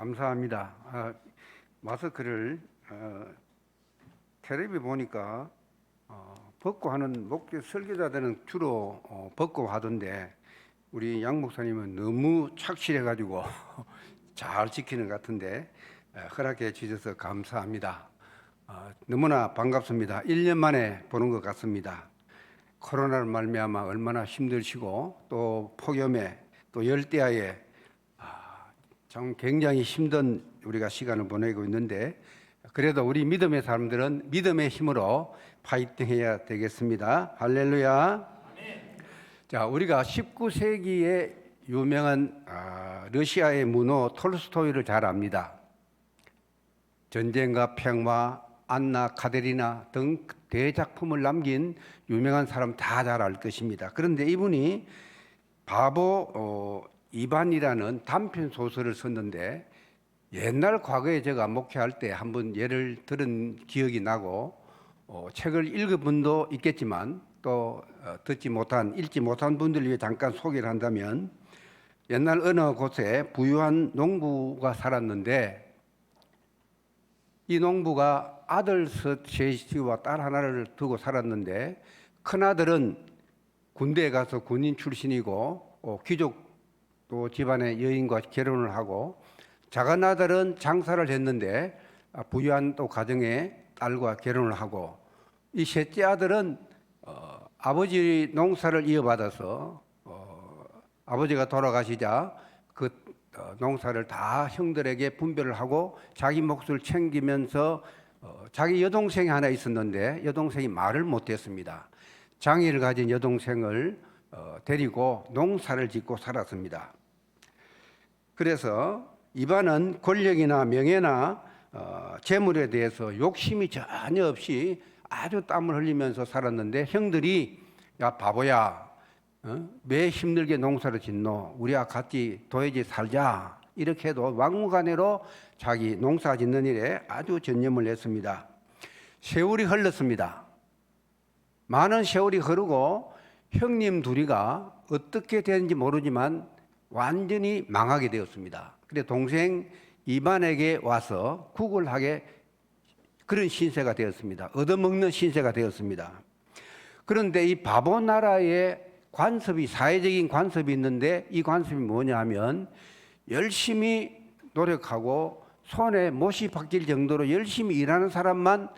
감사합니다. 마스크를 텔레비 보니까 벗고 하는 목회 설교자들은 주로 벗고 하던데 우리 양 목사님은 너무 착실해가지고 잘 지키는 것 같은데 허락해 주셔서 감사합니다. 너무나 반갑습니다. 1년 만에 보는 것 같습니다. 코로나를 말미암아 얼마나 힘드시고 또 폭염에 또 열대야에 참 굉장히 힘든 우리가 시간을 보내고 있는데 그래도 우리 믿음의 사람들은 믿음의 힘으로 파이팅해야 되겠습니다. 할렐루야. 자, 우리가 19세기의 유명한 러시아의 문호 톨스토이를 잘 압니다. 전쟁과 평화, 안나 카데리나 등 대작품을 남긴 유명한 사람 다 잘 알 것입니다. 그런데 이분이 바보 이반이라는 단편 소설을 썼는데 옛날 과거에 제가 목회할 때 한번 예를 들은 기억이 나고 책을 읽은 분도 있겠지만 또 읽지 못한 분들을 위해 잠깐 소개를 한다면 옛날 어느 곳에 부유한 농부가 살았는데 이 농부가 아들 셋이와 딸 하나를 두고 살았는데 큰아들은 군대에 가서 군인 출신이고 귀족 또 집안의 여인과 결혼을 하고 작은 아들은 장사를 했는데 부유한 또 가정의 딸과 결혼을 하고 이 셋째 아들은 아버지 농사를 이어받아서 아버지가 돌아가시자 그 농사를 다 형들에게 분배를 하고 자기 몫을 챙기면서 자기 여동생이 하나 있었는데 여동생이 말을 못했습니다. 장애를 가진 여동생을 데리고 농사를 짓고 살았습니다. 그래서 이반은 권력이나 명예나 재물에 대해서 욕심이 전혀 없이 아주 땀을 흘리면서 살았는데 형들이 야 바보야 왜 힘들게 농사를 짓노 우리와 같이 도해지 살자 이렇게 해도 막무가내로 자기 농사 짓는 일에 아주 전념을 했습니다. 세월이 흘렀습니다. 많은 세월이 흐르고 형님 둘이가 어떻게 되는지 모르지만 완전히 망하게 되었습니다. 그래서 동생 이반에게 와서 구걸하게 그런 신세가 되었습니다. 얻어먹는 신세가 되었습니다. 그런데 이 바보 나라의 관습이 사회적인 관습이 있는데 이 관습이 뭐냐 하면 열심히 노력하고 손에 못이 박힐 정도로 열심히 일하는 사람만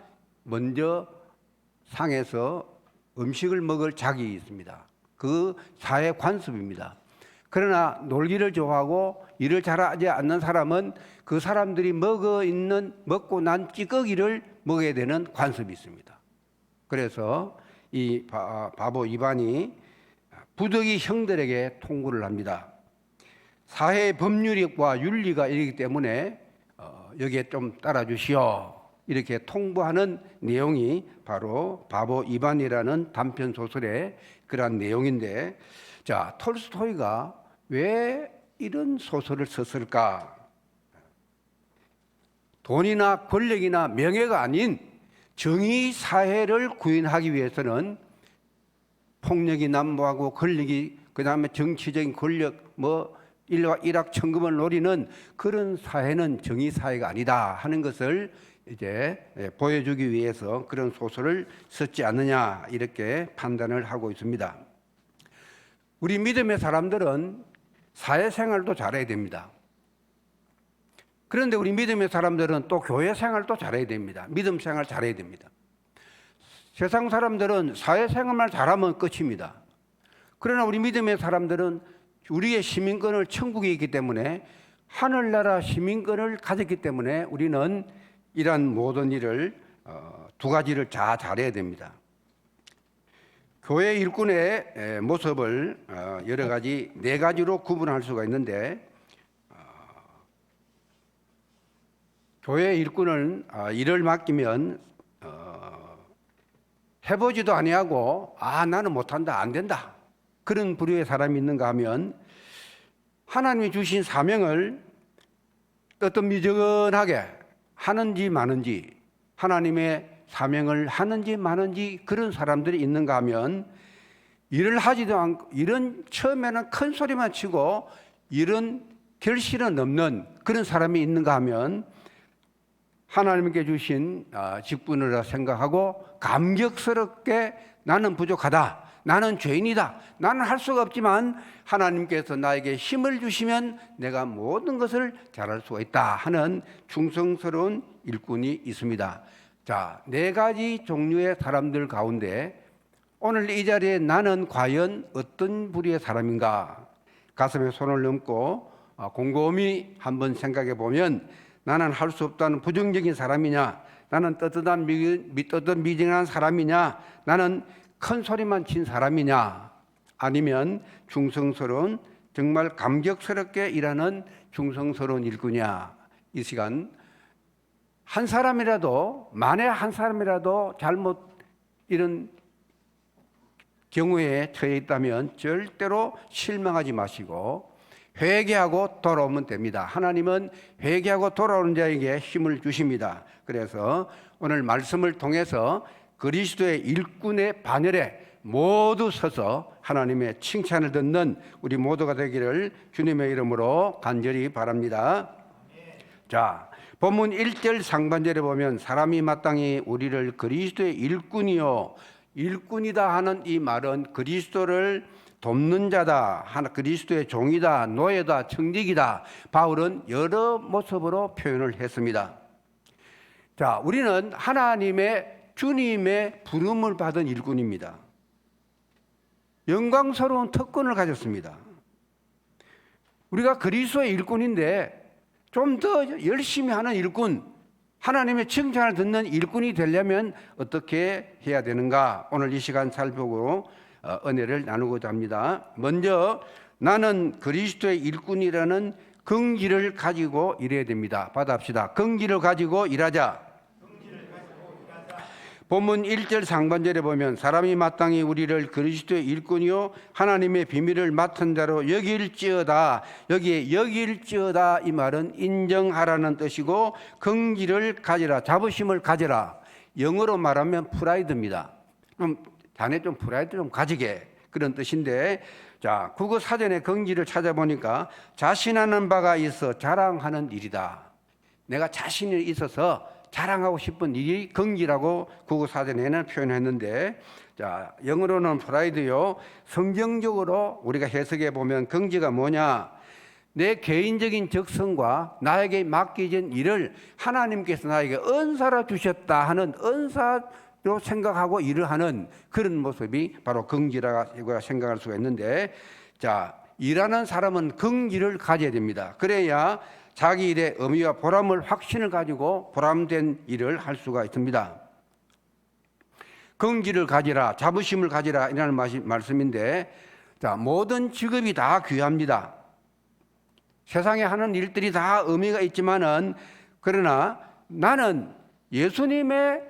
먼저 상에서 음식을 먹을 자격이 있습니다. 그 사회 관습입니다. 그러나 놀기를 좋아하고 일을 잘하지 않는 사람은 그 사람들이 먹고 난 찌꺼기를 먹어야 되는 관습이 있습니다. 그래서 이 바보 이반이 부득이 형들에게 통보를 합니다. 사회 법률과 윤리가 이르기 때문에 여기에 좀 따라주시오. 이렇게 통보하는 내용이 바로 바보 이반이라는 단편 소설의 그러한 내용인데 자, 톨스토이가 왜 이런 소설을 썼을까? 돈이나 권력이나 명예가 아닌 정의 사회를 구현하기 위해서는 폭력이 난무하고 권력이 그다음에 정치적인 권력 일확천금을 노리는 그런 사회는 정의 사회가 아니다 하는 것을 이제 보여주기 위해서 그런 소설을 썼지 않느냐 이렇게 판단을 하고 있습니다. 우리 믿음의 사람들은 사회생활도 잘해야 됩니다. 그런데 우리 믿음의 사람들은 또 교회 생활도 잘해야 됩니다. 믿음 생활 잘해야 됩니다. 세상 사람들은 사회생활만 잘하면 끝입니다. 그러나 우리 믿음의 사람들은 우리의 시민권을 천국에 있기 때문에 하늘나라 시민권을 가졌기 때문에 우리는 이러한 모든 일을 두 가지를 잘해야 됩니다. 교회 일꾼의 모습을 여러 가지 네 가지로 구분할 수가 있는데 교회 일꾼은 일을 맡기면 해보지도 아니하고 나는 못한다 안 된다 그런 부류의 사람이 있는가 하면 하나님이 주신 사명을 뜨뜻미적하게 하는지 마는지 하나님의 사명을 하는지 마는지 그런 사람들이 있는가 하면 일을 하지도 않고 일은 처음에는 큰 소리만 치고 일은 결실은 없는 그런 사람이 있는가 하면 하나님께 주신 직분이라 생각하고 감격스럽게 나는 부족하다, 나는 죄인이다, 나는 할 수가 없지만 하나님께서 나에게 힘을 주시면 내가 모든 것을 잘할 수가 있다 하는 충성스러운 일꾼이 있습니다. 자, 네 가지 종류의 사람들 가운데 오늘 이 자리에 나는 과연 어떤 부류의 사람인가? 가슴에 손을 얹고 곰곰이 한번 생각해 보면 나는 할 수 없다는 부정적인 사람이냐? 나는 미정한 사람이냐? 나는 큰 소리만 친 사람이냐? 아니면 충성스러운, 정말 감격스럽게 일하는 충성스러운 일꾼이야? 이 시간 한 사람이라도, 만에 한 사람이라도 잘못 이런 경우에 처해 있다면 절대로 실망하지 마시고 회개하고 돌아오면 됩니다. 하나님은 회개하고 돌아오는 자에게 힘을 주십니다. 그래서 오늘 말씀을 통해서 그리스도의 일꾼의 반열에 모두 서서 하나님의 칭찬을 듣는 우리 모두가 되기를 주님의 이름으로 간절히 바랍니다. 자, 본문 1절 상반절에 보면 사람이 마땅히 우리를 그리스도의 일꾼이요, 일꾼이다 하는 이 말은 그리스도를 돕는 자다, 그리스도의 종이다, 노예다, 청직이다. 바울은 여러 모습으로 표현을 했습니다. 자, 우리는 하나님의 주님의 부름을 받은 일꾼입니다. 영광스러운 특권을 가졌습니다. 우리가 그리스도의 일꾼인데 좀 더 열심히 하는 일꾼, 하나님의 칭찬을 듣는 일꾼이 되려면 어떻게 해야 되는가? 오늘 이 시간 살펴보고 은혜를 나누고자 합니다. 먼저 나는 그리스도의 일꾼이라는 긍지를 가지고 일해야 됩니다. 받아합시다. 긍지를 가지고 일하자. 본문 1절 상반절에 보면 사람이 마땅히 우리를 그리스도의 일꾼이요 하나님의 비밀을 맡은 자로 여길지어다. 여기에 여길지어다 이 말은 인정하라는 뜻이고 긍지를 가지라, 자부심을 가지라. 영어로 말하면 프라이드입니다. 자네 좀 프라이드 좀 가지게, 그런 뜻인데, 자, 국어 사전에 긍지를 찾아보니까 자신하는 바가 있어 자랑하는 일이다. 내가 자신이 있어서 자랑하고 싶은 일이 긍지라고 국어 사전에는 표현했는데, 자, 영어로는 프라이드요. 성경적으로 우리가 해석해 보면 긍지가 뭐냐? 내 개인적인 적성과 나에게 맡겨진 일을 하나님께서 나에게 은사로 주셨다 하는 은사로 생각하고 일을 하는 그런 모습이 바로 긍지라고 생각할 수가 있는데, 자, 일하는 사람은 긍지를 가져야 됩니다. 그래야 자기 일의 의미와 보람을, 확신을 가지고 보람된 일을 할 수가 있습니다. 긍지를 가지라, 자부심을 가지라 이라는 말씀인데, 자, 모든 직업이 다 귀합니다. 세상에 하는 일들이 다 의미가 있지만은, 그러나 나는 예수님의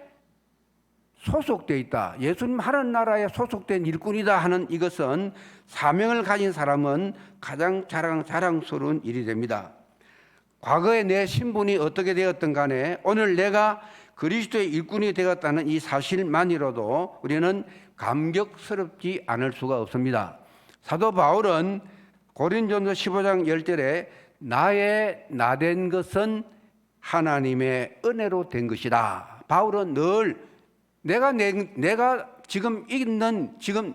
소속되어 있다, 예수님 하는 나라에 소속된 일꾼이다 하는 이것은, 사명을 가진 사람은 가장 자랑스러운 일이 됩니다. 과거에 내 신분이 어떻게 되었든 간에 오늘 내가 그리스도의 일꾼이 되었다는 이 사실만으로도 우리는 감격스럽지 않을 수가 없습니다. 사도 바울은 고린도전서 15장 10절에 나의 나된 것은 하나님의 은혜로 된 것이다. 바울은 늘 내가 지금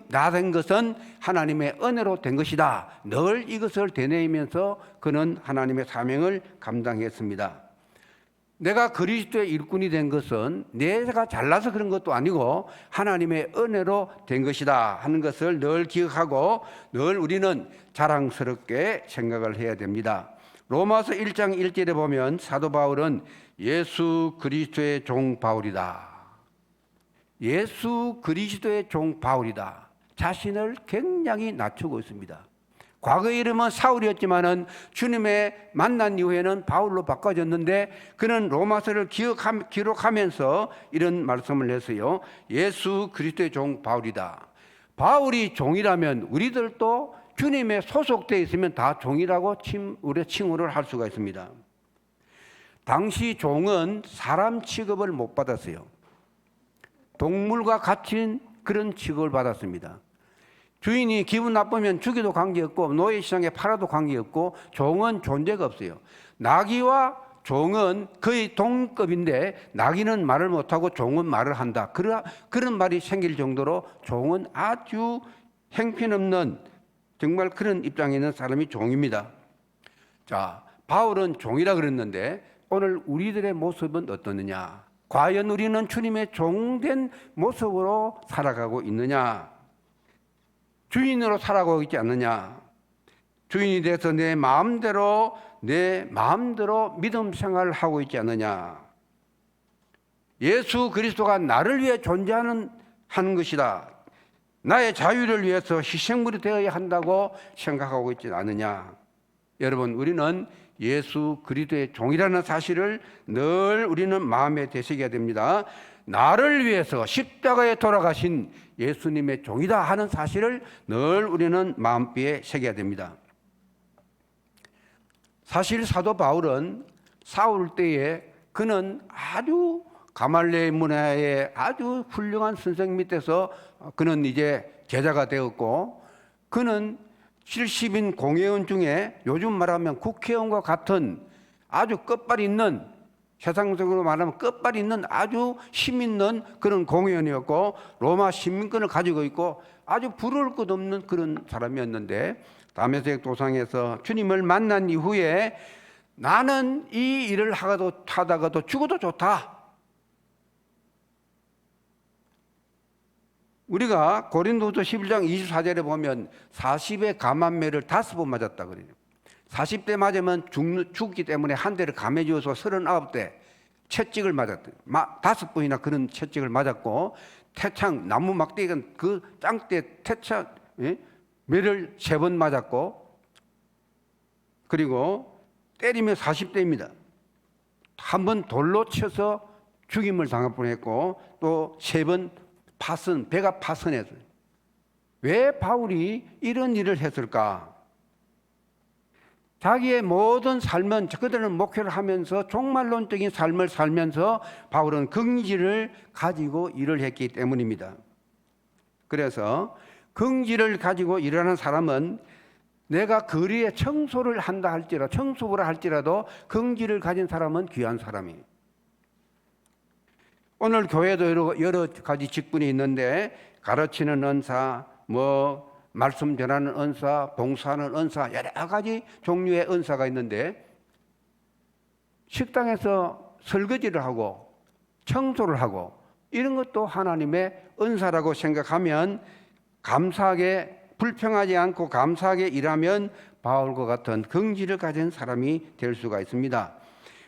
나된 것은 하나님의 은혜로 된 것이다. 늘 이것을 되뇌이면서 그는 하나님의 사명을 감당했습니다. 내가 그리스도의 일꾼이 된 것은 내가 잘나서 그런 것도 아니고 하나님의 은혜로 된 것이다 하는 것을 늘 기억하고 늘 우리는 자랑스럽게 생각을 해야 됩니다. 로마서 1장 1절에 보면 사도 바울은 예수 그리스도의 종 바울이다. 예수 그리스도의 종 바울이다. 자신을 굉장히 낮추고 있습니다. 과거의 이름은 사울이었지만은 주님의 만난 이후에는 바울로 바꿔졌는데, 그는 로마서를 기록하면서 이런 말씀을 했어요. 예수 그리스도의 종 바울이다. 바울이 종이라면 우리들도 주님에 소속되어 있으면 다 종이라고 우리 칭호를 할 수가 있습니다. 당시 종은 사람 취급을 못 받았어요. 동물과 같은 그런 취급을 받았습니다. 주인이 기분 나쁘면 죽여도 관계없고 노예 시장에 팔아도 관계없고 종은 존재가 없어요. 나귀와 종은 거의 동급인데 나귀는 말을 못하고 종은 말을 한다. 그런 말이 생길 정도로 종은 아주 형편없는 정말 그런 입장에 있는 사람이 종입니다. 자, 바울은 종이라 그랬는데 오늘 우리들의 모습은 어떠느냐? 과연 우리는 주님의 종된 모습으로 살아가고 있느냐? 주인으로 살아가고 있지 않느냐? 주인이 돼서 내 마음대로 믿음 생활을 하고 있지 않느냐? 예수 그리스도가 나를 위해 존재하는 것이다. 나의 자유를 위해서 희생물이 되어야 한다고 생각하고 있지 않느냐? 여러분, 우리는 예수 그리스도의 종이라는 사실을 늘 우리는 마음에 되새겨야 됩니다. 나를 위해서 십자가에 돌아가신 예수님의 종이다 하는 사실을 늘 우리는 마음비에 새겨야 됩니다. 사실 사도 바울은 사울 때에 그는 아주 가말리엘 문화의 아주 훌륭한 선생 밑에서 그는 이제 제자가 되었고, 그는 70인 공회원 중에 요즘 말하면 국회의원과 같은 아주 끝발 있는, 세상적으로 말하면 끝발 있는 아주 힘 있는 그런 공회원이었고, 로마 시민권을 가지고 있고 아주 부러울 것 없는 그런 사람이었는데, 다메섹 도상에서 주님을 만난 이후에 나는 이 일을 하다가도 죽어도 좋다. 우리가 고린도후서 11장 24절에 보면 40의 감한매를 5번 맞았다 그래요. 40대 맞으면 죽기 때문에 한 대를 감해 주어서 39대 채찍을 맞았다. 5번이나 그런 채찍을 맞았고, 태창 나무 막대기가 그 짱대 태창 매를 3번 맞았고, 그리고 때리면 40대입니다. 한 번 돌로 쳐서 죽임을 당할 뻔했고, 또 3번 배가 파선했어요. 왜 바울이 이런 일을 했을까? 자기의 모든 삶은 그들은 목회를 하면서 종말론적인 삶을 살면서 바울은 긍지를 가지고 일을 했기 때문입니다. 그래서 긍지를 가지고 일하는 사람은 내가 거리에 청소를 한다 할지라도, 청소부를 할지라도 긍지를 가진 사람은 귀한 사람이에요. 오늘 교회도 여러 가지 직분이 있는데 가르치는 은사, 말씀 전하는 은사, 봉사하는 은사, 여러 가지 종류의 은사가 있는데, 식당에서 설거지를 하고 청소를 하고 이런 것도 하나님의 은사라고 생각하면, 감사하게, 불평하지 않고 감사하게 일하면 바울과 같은 긍지를 가진 사람이 될 수가 있습니다.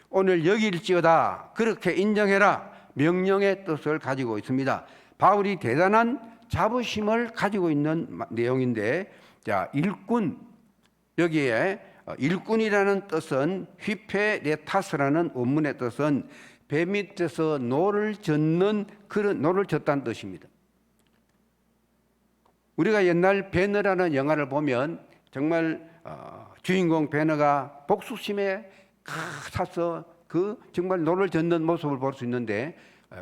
오늘 여기일지어다, 그렇게 인정해라, 명령의 뜻을 가지고 있습니다. 바울이 대단한 자부심을 가지고 있는 내용인데, 자, 일꾼, 여기에 일꾼이라는 뜻은 휘페레타스라는 원문의 뜻은 배 밑에서 노를 젓는, 그런 노를 젓다는 뜻입니다. 우리가 옛날 배너라는 영화를 보면 정말 주인공 배너가 복수심에 차서 그 정말 노를 젓는 모습을 볼 수 있는데,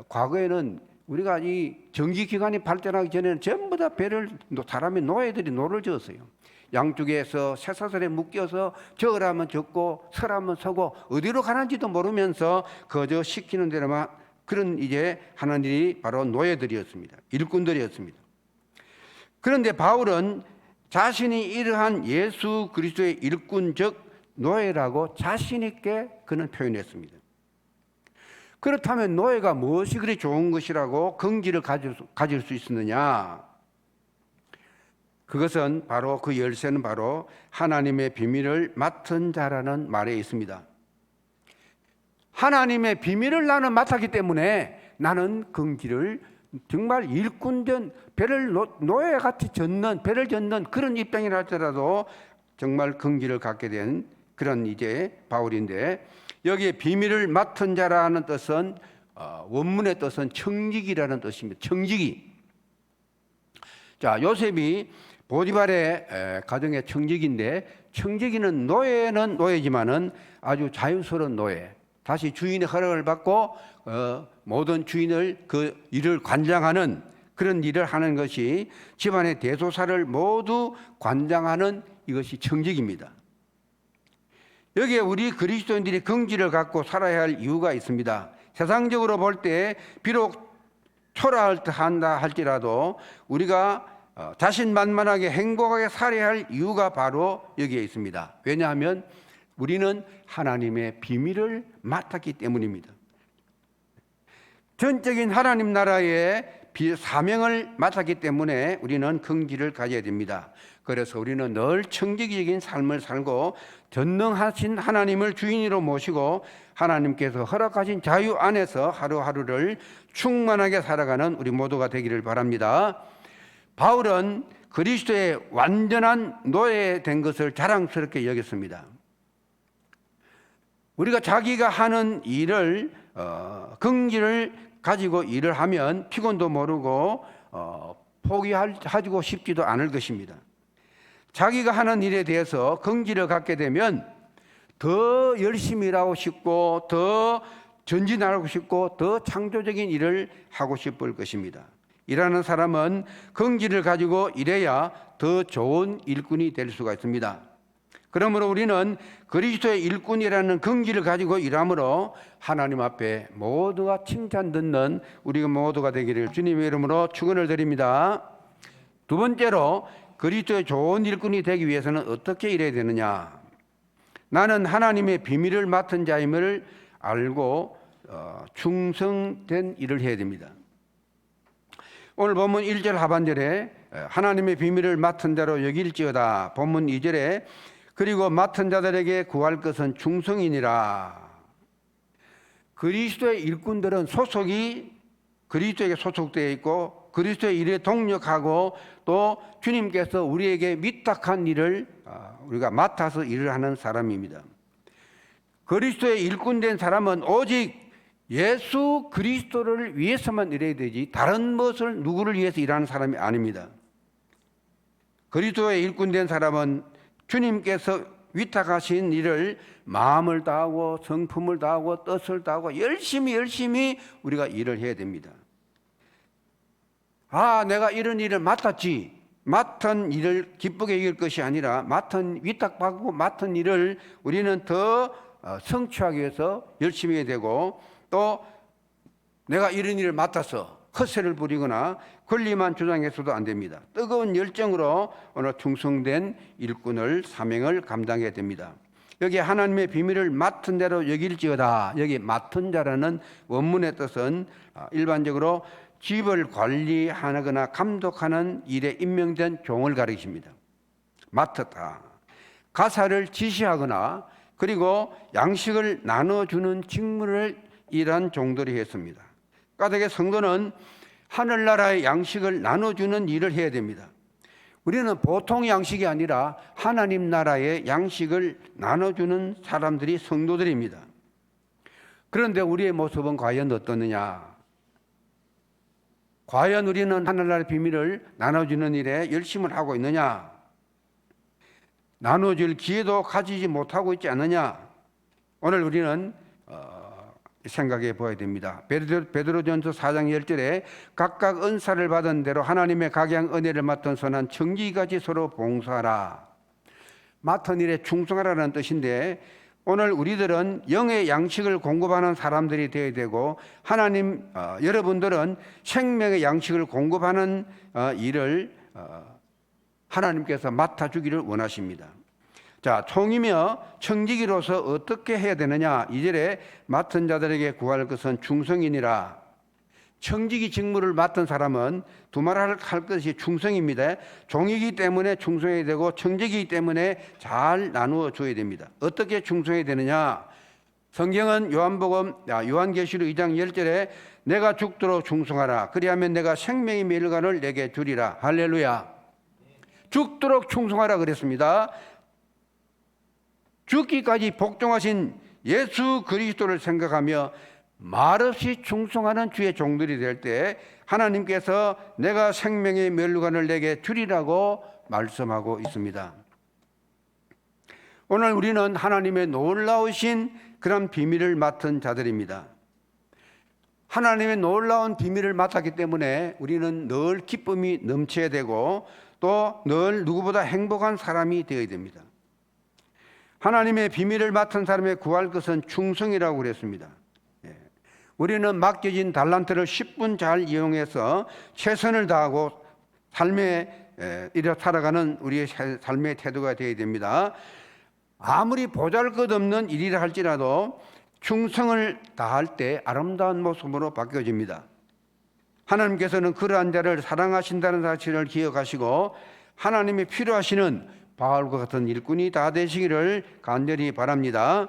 과거에는 우리가 이 전기기관이 발전하기 전에는 전부 다 사람이 노예들이 노를 저었어요. 양쪽에서 쇠사슬에 묶여서 저으라면 젓고 서라면 서고 어디로 가는지도 모르면서 거저 시키는 대로만 그런 이제 하는 일이 바로 노예들이었습니다. 일꾼들이었습니다. 그런데 바울은 자신이 이러한 예수 그리스도의 일꾼, 즉 노예라고 자신 있게 그는 표현했습니다. 그렇다면 노예가 무엇이 그리 좋은 것이라고 긍지를 가질 수 있었느냐? 그것은 바로, 그 열쇠는 바로 하나님의 비밀을 맡은 자라는 말에 있습니다. 하나님의 비밀을 나는 맡았기 때문에 나는 긍지를, 정말 일꾼전 배를 노예같이 배를 젓는 그런 입장이라 할지라도 정말 긍지를 갖게 된 그런 이제 바울인데, 여기에 비밀을 맡은 자라는 뜻은 원문의 뜻은 청지기라는 뜻입니다. 청지기. 자, 요셉이 보디발의 가정의 청지기인데, 청지기는 노예는 노예지만은 아주 자유스러운 노예. 다시 주인의 허락을 받고 모든 주인을 그 일을 관장하는 그런 일을 하는 것이 집안의 대소사를 모두 관장하는 이것이 청직입니다. 여기에 우리 그리스도인들이 긍지를 갖고 살아야 할 이유가 있습니다. 세상적으로 볼 때 비록 초라할 듯한다 할지라도 우리가 자신만만하게 행복하게 살아야 할 이유가 바로 여기에 있습니다. 왜냐하면 우리는 하나님의 비밀을 맡았기 때문입니다. 전적인 하나님 나라의 사명을 맡았기 때문에 우리는 긍지를 가져야 됩니다. 그래서 우리는 늘 청지기적인 삶을 살고 전능하신 하나님을 주인으로 모시고 하나님께서 허락하신 자유 안에서 하루하루를 충만하게 살아가는 우리 모두가 되기를 바랍니다. 바울은 그리스도의 완전한 노예된 것을 자랑스럽게 여겼습니다. 우리가 자기가 하는 일을 긍지를 가지고 일을 하면 피곤도 모르고 포기하고 싶지도 않을 것입니다. 자기가 하는 일에 대해서 긍지를 갖게 되면 더 열심히 일하고 싶고 더 전진하고 싶고 더 창조적인 일을 하고 싶을 것입니다. 일하는 사람은 긍지를 가지고 일해야 더 좋은 일꾼이 될 수가 있습니다. 그러므로 우리는 그리스도의 일꾼이라는 긍지를 가지고 일함으로 하나님 앞에 모두가 칭찬 듣는 우리가 모두가 되기를 주님의 이름으로 축원을 드립니다. 두 번째로 그리스도의 좋은 일꾼이 되기 위해서는 어떻게 일해야 되느냐? 나는 하나님의 비밀을 맡은 자임을 알고 충성된 일을 해야 됩니다. 오늘 본문 1절 하반절에 하나님의 비밀을 맡은 자로 여길지어다. 본문 2절에 그리고 맡은 자들에게 구할 것은 충성이니라. 그리스도의 일꾼들은 소속이 그리스도에게 소속되어 있고 그리스도의 일에 동력하고 또 주님께서 우리에게 위탁한 일을 우리가 맡아서 일을 하는 사람입니다. 그리스도의 일꾼된 사람은 오직 예수 그리스도를 위해서만 일해야 되지 다른 무엇을 누구를 위해서 일하는 사람이 아닙니다. 그리스도의 일꾼된 사람은 주님께서 위탁하신 일을 마음을 다하고 성품을 다하고 뜻을 다하고 열심히 우리가 일을 해야 됩니다. 내가 이런 일을 맡았지. 맡은 일을 기쁘게 여길 것이 아니라 위탁받고 맡은 일을 우리는 더 성취하기 위해서 열심히 해야 되고 또 내가 이런 일을 맡아서 헛세를 부리거나 권리만 주장해서도 안 됩니다. 뜨거운 열정으로 오늘 충성된 일꾼을 사명을 감당해야 됩니다. 여기 하나님의 비밀을 맡은 자로 여길지어다. 여기 맡은 자라는 원문의 뜻은 일반적으로 집을 관리하거나 감독하는 일에 임명된 종을 가리킵니다. 맡았다. 가사를 지시하거나 그리고 양식을 나눠주는 직무를 일한 종들이 했습니다. 까닭에 성도는 하늘나라의 양식을 나눠주는 일을 해야 됩니다. 우리는 보통 양식이 아니라 하나님 나라의 양식을 나눠주는 사람들이 성도들입니다. 그런데 우리의 모습은 과연 어떻느냐? 과연 우리는 하늘나라의 비밀을 나눠주는 일에 열심을 하고 있느냐? 나눠줄 기회도 가지지 못하고 있지 않느냐? 오늘 우리는 생각해 보아야 됩니다. 베드로전서 4장 10절에 각각 은사를 받은 대로 하나님의 각양 은혜를 맡은 선한 청지기같이 서로 봉사하라. 맡은 일에 충성하라는 뜻인데 오늘 우리들은 영의 양식을 공급하는 사람들이 되어야 되고 여러분들은 생명의 양식을 공급하는 일을 하나님께서 맡아주기를 원하십니다. 자, 총이며 청지기로서 어떻게 해야 되느냐? 2절에 맡은 자들에게 구할 것은 충성이니라. 청지기 직무를 맡은 사람은 두말할 것이 충성입니다. 종이기 때문에 충성해야 되고 청지기이기 때문에 잘 나누어 줘야 됩니다. 어떻게 충성해야 되느냐? 성경은 요한계시록 2장 10절에 내가 죽도록 충성하라. 그리하면 내가 생명의 멸관을 내게 주리라. 할렐루야. 죽도록 충성하라 그랬습니다. 죽기까지 복종하신 예수 그리스도를 생각하며 말없이 충성하는 주의 종들이 될 때 하나님께서 내가 생명의 멸관을 내게 주리라고 말씀하고 있습니다. 오늘 우리는 하나님의 놀라우신 그런 비밀을 맡은 자들입니다. 하나님의 놀라운 비밀을 맡았기 때문에 우리는 늘 기쁨이 넘쳐야 되고 또 늘 누구보다 행복한 사람이 되어야 됩니다. 하나님의 비밀을 맡은 사람의 구할 것은 충성이라고 그랬습니다. 우리는 맡겨진 달란트를 10분 잘 이용해서 최선을 다하고 삶에 이렇게 살아가는 우리의 삶의 태도가 되어야 됩니다. 아무리 보잘것없는 일이라 할지라도 충성을 다할 때 아름다운 모습으로 바뀌어집니다. 하나님께서는 그러한 자를 사랑하신다는 사실을 기억하시고 하나님이 필요하시는 바울과 같은 일꾼이 다 되시기를 간절히 바랍니다.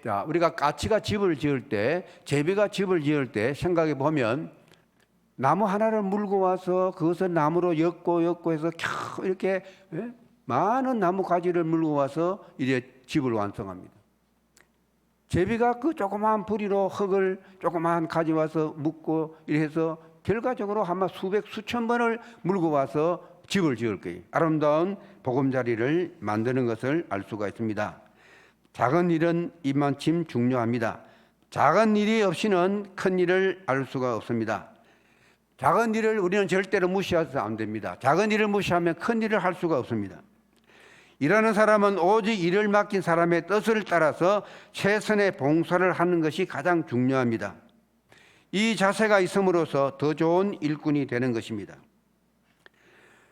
자, 우리가 까치가 집을 지을 때, 제비가 집을 지을 때 생각해 보면 나무 하나를 물고 와서 그것을 나무로 엮고 해서 이렇게 많은 나무 가지를 물고 와서 이제 집을 완성합니다. 제비가 그 조그마한 부리로 흙을 조그마한 가지 와서 묶고 이래서 결과적으로 아마 수천 번을 물고 와서 집을 지을 거예요. 아름다운 보금자리를 만드는 것을 알 수가 있습니다. 작은 일은 이만큼 중요합니다. 작은 일이 없이는 큰 일을 알 수가 없습니다. 작은 일을 우리는 절대로 무시해서 안 됩니다. 작은 일을 무시하면 큰 일을 할 수가 없습니다. 일하는 사람은 오직 일을 맡긴 사람의 뜻을 따라서 최선의 봉사를 하는 것이 가장 중요합니다. 이 자세가 있음으로써 더 좋은 일꾼이 되는 것입니다.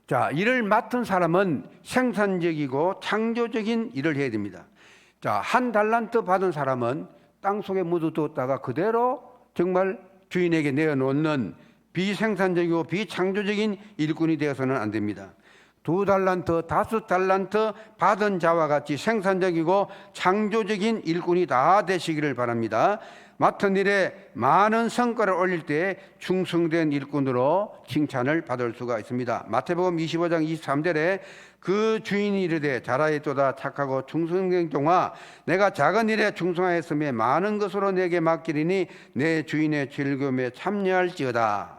자, 일을 맡은 사람은 생산적이고 창조적인 일을 해야 됩니다. 자, 한 달란트 받은 사람은 땅속에 묻어두었다가 그대로 정말 주인에게 내어놓는 비생산적이고 비창조적인 일꾼이 되어서는 안 됩니다. 2달란트, 5달란트 받은 자와 같이 생산적이고 창조적인 일꾼이 다 되시기를 바랍니다. 맡은 일에 많은 성과를 올릴 때 충성된 일꾼으로 칭찬을 받을 수가 있습니다. 마태복음 25장 23절에 그 주인이 이르되 잘하였도다 착하고 충성된 종아 내가 작은 일에 충성하였으며 많은 것으로 내게 맡기리니 내 주인의 즐거움에 참여할지어다.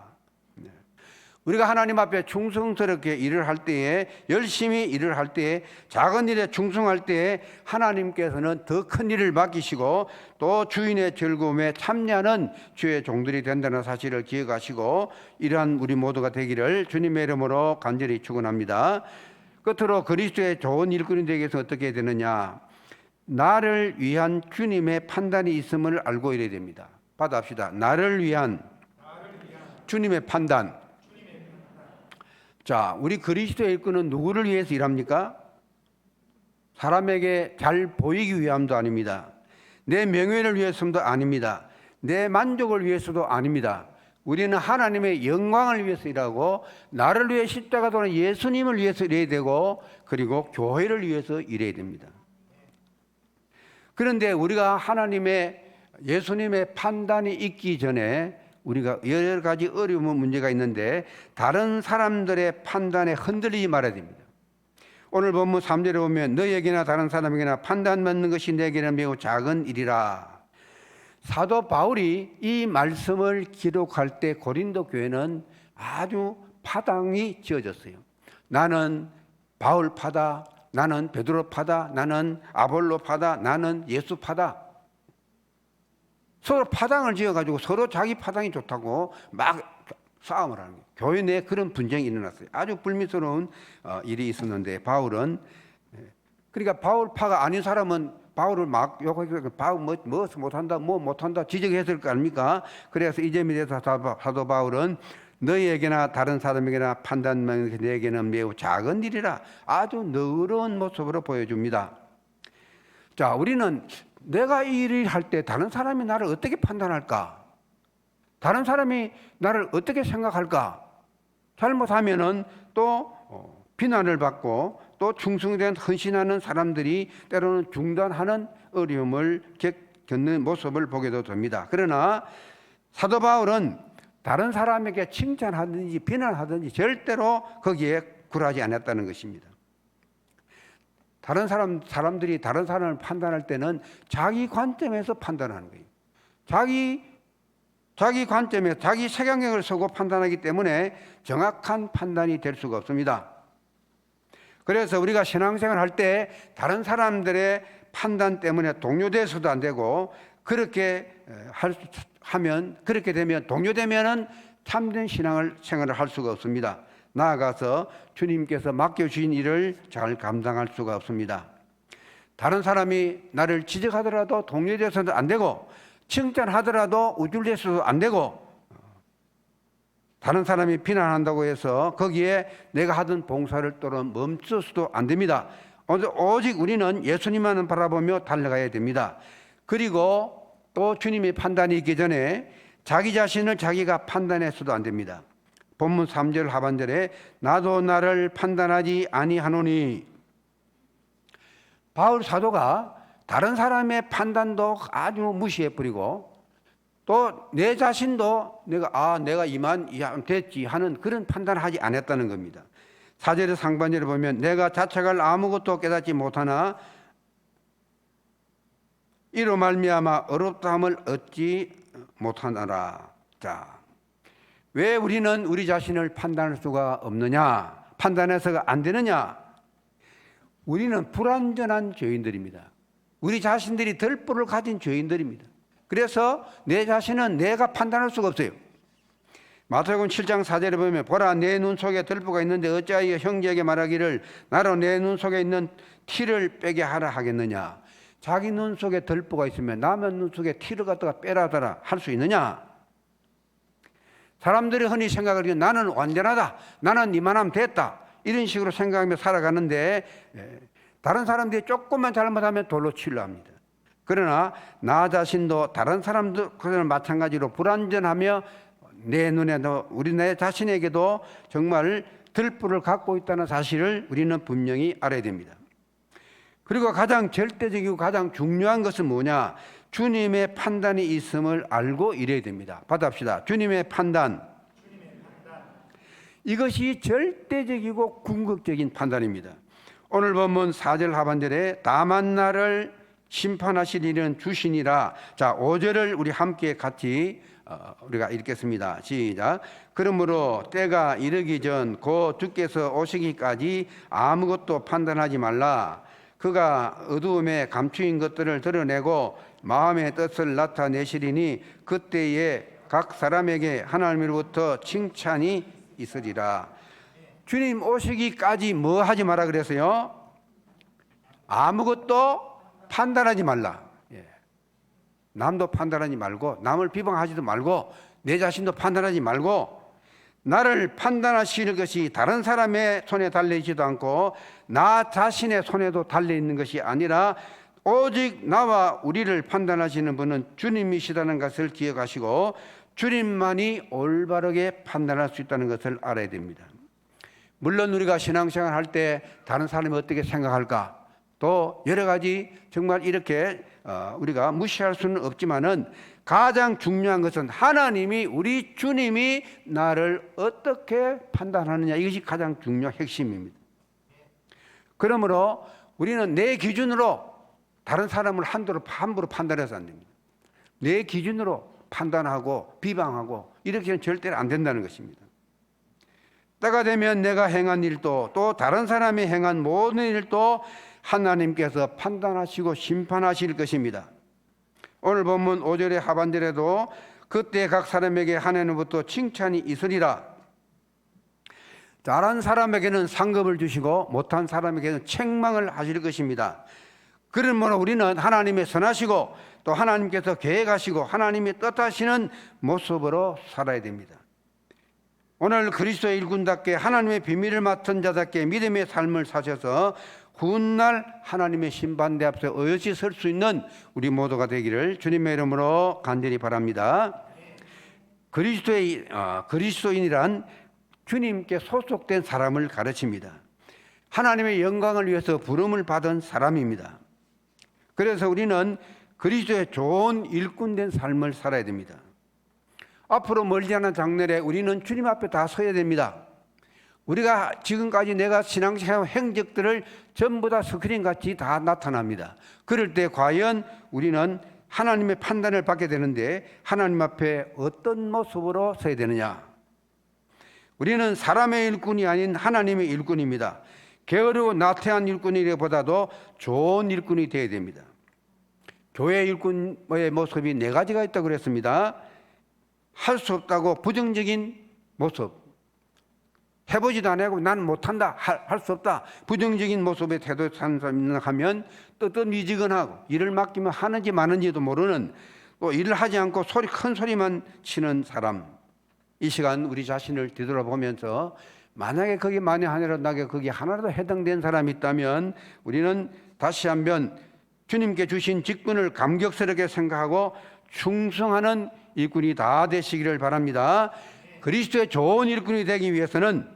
우리가 하나님 앞에 충성스럽게 일을 할 때에 열심히 일을 할 때에 작은 일에 충성할 때에 하나님께서는 더 큰 일을 맡기시고 또 주인의 즐거움에 참여하는 주의 종들이 된다는 사실을 기억하시고 이러한 우리 모두가 되기를 주님의 이름으로 간절히 축원합니다. 끝으로 그리스도의 좋은 일꾼이 되기 위해서 어떻게 해야 되느냐? 나를 위한 주님의 판단이 있음을 알고 이래야 됩니다. 받아합시다. 나를 위한 주님의 판단. 자, 우리 그리스도의 일꾼은 누구를 위해서 일합니까? 사람에게 잘 보이기 위함도 아닙니다. 내 명예를 위해서도 아닙니다. 내 만족을 위해서도 아닙니다. 우리는 하나님의 영광을 위해서 일하고 나를 위해 십자가 도는 예수님을 위해서 일해야 되고 그리고 교회를 위해서 일해야 됩니다. 그런데 우리가 하나님의 예수님의 판단이 있기 전에 우리가 여러 가지 어려운 문제가 있는데 다른 사람들의 판단에 흔들리지 말아야 됩니다. 오늘 본문 3절에 보면 너에게나 다른 사람에게나 판단받는 것이 내게는 매우 작은 일이라. 사도 바울이 이 말씀을 기록할 때 고린도 교회는 아주 파당이 지어졌어요. 나는 바울 파다, 나는 베드로 파다, 나는 아볼로 파다, 나는 예수 파다. 서로 파당을 지어가지고 서로 자기 파당이 좋다고 막 싸움을 하는 거예요. 교회 내에 그런 분쟁이 일어났어요. 아주 불미스러운 일이 있었는데 바울은 그러니까 바울파가 아닌 사람은 바울을 막 욕하고 바울 뭐 못한다 뭐 못한다 지적했을 거 아닙니까? 그래서 이 점에 대해서 사도 바울은 너희에게나 다른 사람에게나 판단만 내게는 매우 작은 일이라 아주 너그러운 모습으로 보여줍니다. 자, 우리는 내가 이 일을 할 때 다른 사람이 나를 어떻게 판단할까? 다른 사람이 나를 어떻게 생각할까? 잘못하면은 또 비난을 받고 또 충성된 헌신하는 사람들이 때로는 중단하는 어려움을 겪는 모습을 보게도 됩니다. 그러나 사도 바울은 다른 사람에게 칭찬하든지 비난하든지 절대로 거기에 굴하지 않았다는 것입니다. 다른 사람들이 다른 사람을 판단할 때는 자기 관점에서 판단하는 거예요. 자기 관점에 자기 색안경을 쓰고 판단하기 때문에 정확한 판단이 될 수가 없습니다. 그래서 우리가 신앙생활 할 때 다른 사람들의 판단 때문에 동요돼서도 안 되고 그렇게 하면, 그렇게 되면, 동요되면은 참된 생활을 할 수가 없습니다. 나아가서 주님께서 맡겨주신 일을 잘 감당할 수가 없습니다. 다른 사람이 나를 지적하더라도 동요돼서도 안 되고, 칭찬하더라도 우쭐대서도 안 되고, 다른 사람이 비난한다고 해서 거기에 내가 하던 봉사를 또는 멈춰서도 안 됩니다. 오직 우리는 예수님만을 바라보며 달려가야 됩니다. 그리고 또 주님의 판단이 있기 전에 자기 자신을 자기가 판단해서도 안 됩니다. 본문 3절 하반절에 나도 나를 판단하지 아니하노니, 바울 사도가 다른 사람의 판단도 아주 무시해버리고 또 내 자신도 내가 이만 됐지 하는 그런 판단을 하지 않았다는 겁니다. 4절의 상반절에 보면 내가 자책할 아무것도 깨닫지 못하나 이로 말미암아 어렵다함을 얻지 못하나라. 자, 왜 우리는 우리 자신을 판단할 수가 없느냐? 판단해서가 안 되느냐? 우리는 불완전한 죄인들입니다. 우리 자신들이 덜불을 가진 죄인들입니다. 그래서 내 자신은 내가 판단할 수가 없어요. 마태복음 7장 4절에 보면 보라 내 눈 속에 들보가 있는데 어찌하여 형제에게 말하기를 나로 내 눈 속에 있는 티를 빼게 하라 하겠느냐. 자기 눈 속에 들보가 있으면 남의 눈 속에 티를 갖다가 빼라더라 할 수 있느냐. 사람들이 흔히 생각하기에 나는 완전하다, 나는 이만하면 됐다, 이런 식으로 생각하며 살아가는데 다른 사람들이 조금만 잘못하면 돌로 치려 합니다. 그러나 나 자신도 다른 사람들 마찬가지로 불완전하며 내 눈에도 우리 내 자신에게도 정말 들불을 갖고 있다는 사실을 우리는 분명히 알아야 됩니다. 그리고 가장 절대적이고 가장 중요한 것은 뭐냐? 주님의 판단이 있음을 알고 이래야 됩니다. 받아봅시다. 주님의 판단. 이것이 절대적이고 궁극적인 판단입니다. 오늘 본문 4절 하반절에 다만 나를 심판하실 일은 주시니라. 자, 5절을 우리 함께 같이 우리가 읽겠습니다. 시작. 그러므로 때가 이르기 전 곧 주께서 오시기까지 아무것도 판단하지 말라. 그가 어두움에 감추인 것들을 드러내고 마음의 뜻을 나타내시리니 그때에 각 사람에게 하나님으로부터 칭찬이 있으리라. 주님 오시기까지 뭐 하지 마라 그랬어요? 아무것도 판단하지 말라. 남도 판단하지 말고 남을 비방하지도 말고 내 자신도 판단하지 말고 나를 판단하시는 것이 다른 사람의 손에 달려있지도 않고 나 자신의 손에도 달려있는 것이 아니라 오직 나와 우리를 판단하시는 분은 주님이시다는 것을 기억하시고 주님만이 올바르게 판단할 수 있다는 것을 알아야 됩니다. 물론 우리가 신앙생활 할 때 다른 사람이 어떻게 생각할까, 또 여러 가지 정말 이렇게 우리가 무시할 수는 없지만은 가장 중요한 것은 하나님이, 우리 주님이 나를 어떻게 판단하느냐, 이것이 가장 중요한 핵심입니다. 그러므로 우리는 내 기준으로 다른 사람을 함부로 판단해서 안 됩니다. 내 기준으로 판단하고 비방하고 이렇게는 절대로 안 된다는 것입니다. 때가 되면 내가 행한 일도 또 다른 사람이 행한 모든 일도 하나님께서 판단하시고 심판하실 것입니다. 오늘 본문 5절의 하반절에도 그때 각 사람에게 하나님부터 칭찬이 있으리라. 잘한 사람에게는 상급을 주시고 못한 사람에게는 책망을 하실 것입니다. 그러므로 우리는 하나님의 선하시고 또 하나님께서 계획하시고 하나님의 뜻하시는 모습으로 살아야 됩니다. 오늘 그리스도의 일꾼답게 하나님의 비밀을 맡은 자답게 믿음의 삶을 사셔서 훗날 하나님의 심판대 앞에 어여시 설 수 있는 우리 모두가 되기를 주님의 이름으로 간절히 바랍니다. 그리스도인이란 주님께 소속된 사람을 가르칩니다. 하나님의 영광을 위해서 부름을 받은 사람입니다. 그래서 우리는 그리스도의 좋은 일꾼된 삶을 살아야 됩니다. 앞으로 멀지 않은 장래에 우리는 주님 앞에 다 서야 됩니다. 우리가 지금까지 내가 신앙생활 행적들을 전부 다 스크린같이 다 나타납니다. 그럴 때 과연 우리는 하나님의 판단을 받게 되는데 하나님 앞에 어떤 모습으로 서야 되느냐? 우리는 사람의 일꾼이 아닌 하나님의 일꾼입니다. 게으르고 나태한 일꾼이라기보다도 좋은 일꾼이 되어야 됩니다. 교회 일꾼의 모습이 네 가지가 있다고 그랬습니다. 할 수 없다고 부정적인 모습, 해보지도 않고 나는 못한다, 할 수 없다, 부정적인 모습의 태도에 하면 뜨뜻미지근하고 일을 맡기면 하는지 마는지도 모르는, 또 일을 하지 않고 큰 소리만 치는 사람. 이 시간 우리 자신을 되돌아보면서 만약에 거기 만에 하나라도 거기 하나라도 해당된 사람이 있다면 우리는 다시 한번 주님께 주신 직분을 감격스럽게 생각하고 충성하는 일꾼이 다 되시기를 바랍니다. 그리스도의 좋은 일꾼이 되기 위해서는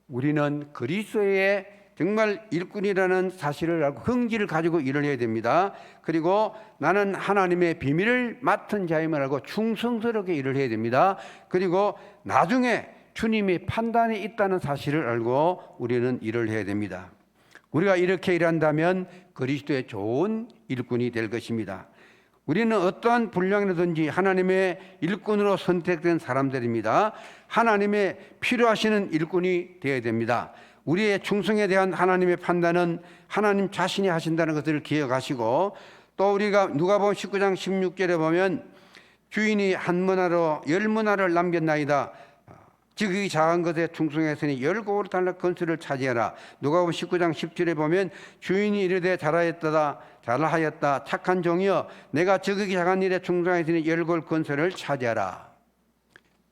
우리는 그리스도의 정말 일꾼이라는 사실을 알고 긍지를 가지고 일을 해야 됩니다. 그리고 나는 하나님의 비밀을 맡은 자임을 알고 충성스럽게 일을 해야 됩니다. 그리고 나중에 주님의 판단이 있다는 사실을 알고 우리는 일을 해야 됩니다. 우리가 이렇게 일한다면 그리스도의 좋은 일꾼이 될 것입니다. 우리는 어떠한 분량이라든지 하나님의 일꾼으로 선택된 사람들입니다. 하나님의 필요하시는 일꾼이 되어야 됩니다. 우리의 충성에 대한 하나님의 판단은 하나님 자신이 하신다는 것을 기억하시고, 또 우리가 누가복음 19장 16절에 보면 주인이 한 문화로 10문화를 남겼나이다. 지극히 작은 것에 충성했으니 10고를 건설을 차지하라. 누가복음 19장 10절에 보면 주인이 이르되 잘하였다 착한 종이여 내가 지극히 작은 일에 충성했으니 10고를 건설을 차지하라.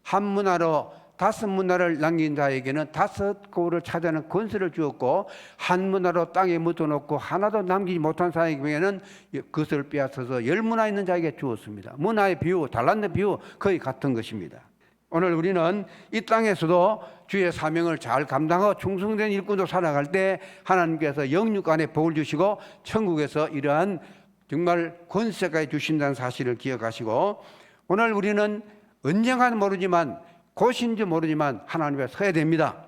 한 문화로 5문화를 남긴 자에게는 5고를 차지하는 건설을 주었고, 한 문화로 땅에 묻어놓고 하나도 남기지 못한 사람에게는 그것을 빼앗아서 10문화 있는 자에게 주었습니다. 문화의 비유, 달란트 비유 거의 같은 것입니다. 오늘 우리는 이 땅에서도 주의 사명을 잘 감당하고 충성된 일꾼으로 살아갈 때 하나님께서 영육 안에 복을 주시고 천국에서 이러한 정말 권세까지 주신다는 사실을 기억하시고, 오늘 우리는 언젠가는 모르지만 곧인지 모르지만 하나님 앞에 서야 됩니다.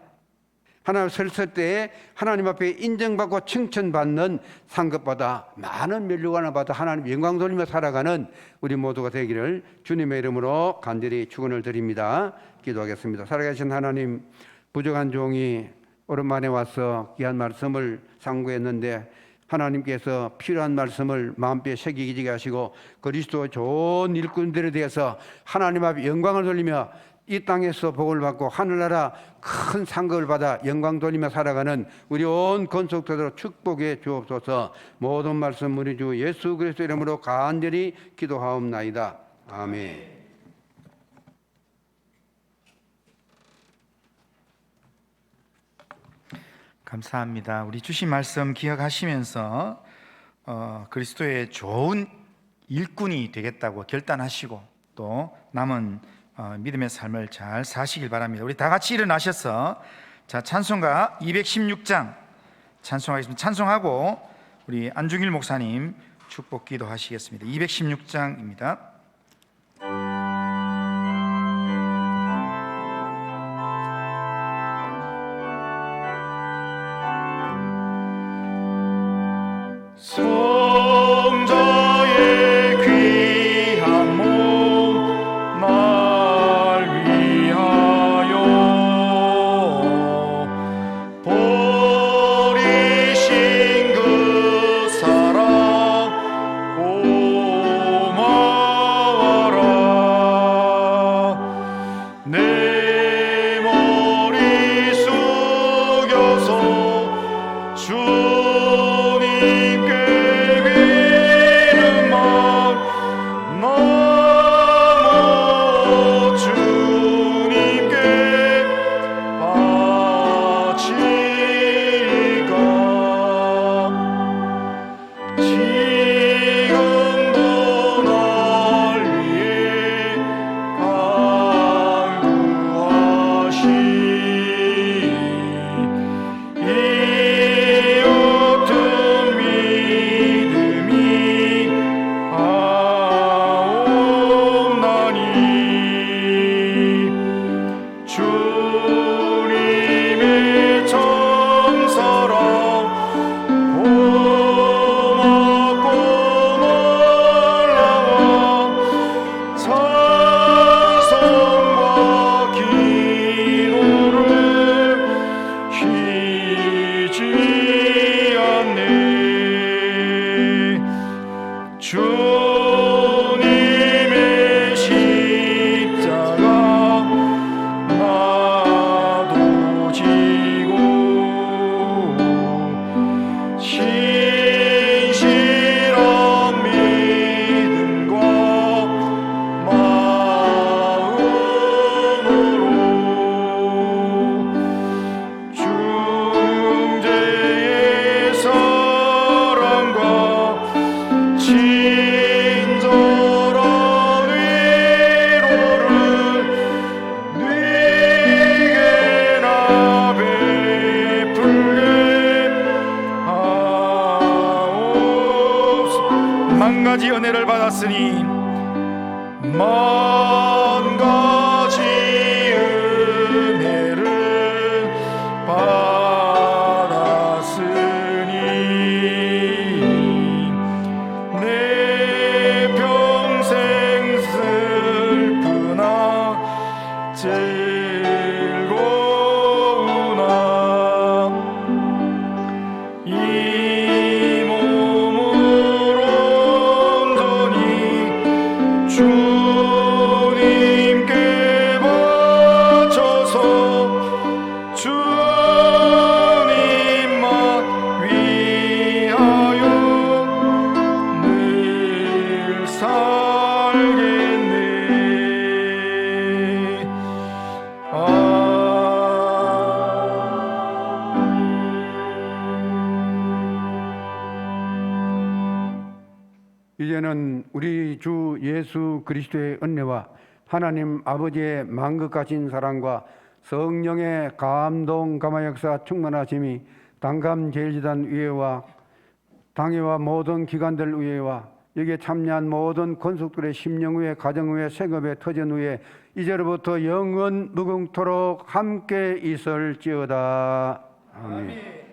하나님 설 때에 하나님 앞에 인정받고 칭찬받는 상급보다 많은 면류관을 받아 하나님 영광 돌리며 살아가는 우리 모두가 되기를 주님의 이름으로 간절히 축원을 드립니다. 기도하겠습니다. 살아계신 하나님, 부족한 종이 오랜만에 와서 귀한 말씀을 상고했는데 하나님께서 필요한 말씀을 마음뼈에 새기게 하시고 그리스도 좋은 일꾼들에 대해서 하나님 앞에 영광을 돌리며 이 땅에서 복을 받고 하늘나라 큰 상급을 받아 영광 돌리며 살아가는 우리 온 건속도로 축복해 주옵소서. 모든 말씀 우리 주 예수 그리스도 이름으로 간절히 기도하옵나이다. 아멘. 감사합니다. 우리 주신 말씀 기억하시면서 그리스도의 좋은 일꾼이 되겠다고 결단하시고 또 남은 믿음의 삶을 잘 사시길 바랍니다. 우리 다 같이 일어나셔서 찬송가 216장 찬송하겠습니다. 찬송하고 우리 안중일 목사님 축복 기도하시겠습니다. 216장입니다. 주님께 가지 은혜를 받았으니 만 가지 은혜를 받았으니 내 평생 슬프나 즐거우나 이 몸을 온전히 주님께 바쳐서 주님만 위하여 늘 살겠네. 이제는 우리 주 예수 그리스도의 은혜와 하나님 아버지의 만극하신 사랑과 성령의 감동 감화 역사 충만하심이 당감 제일지단 위에와 당회와 모든 기관들 위에와 여기에 참여한 모든 권속들의 심령 위에 가정 위에 생업의 터전 위에 이제로부터 영원 무궁토록 함께 있을지어다. 아멘.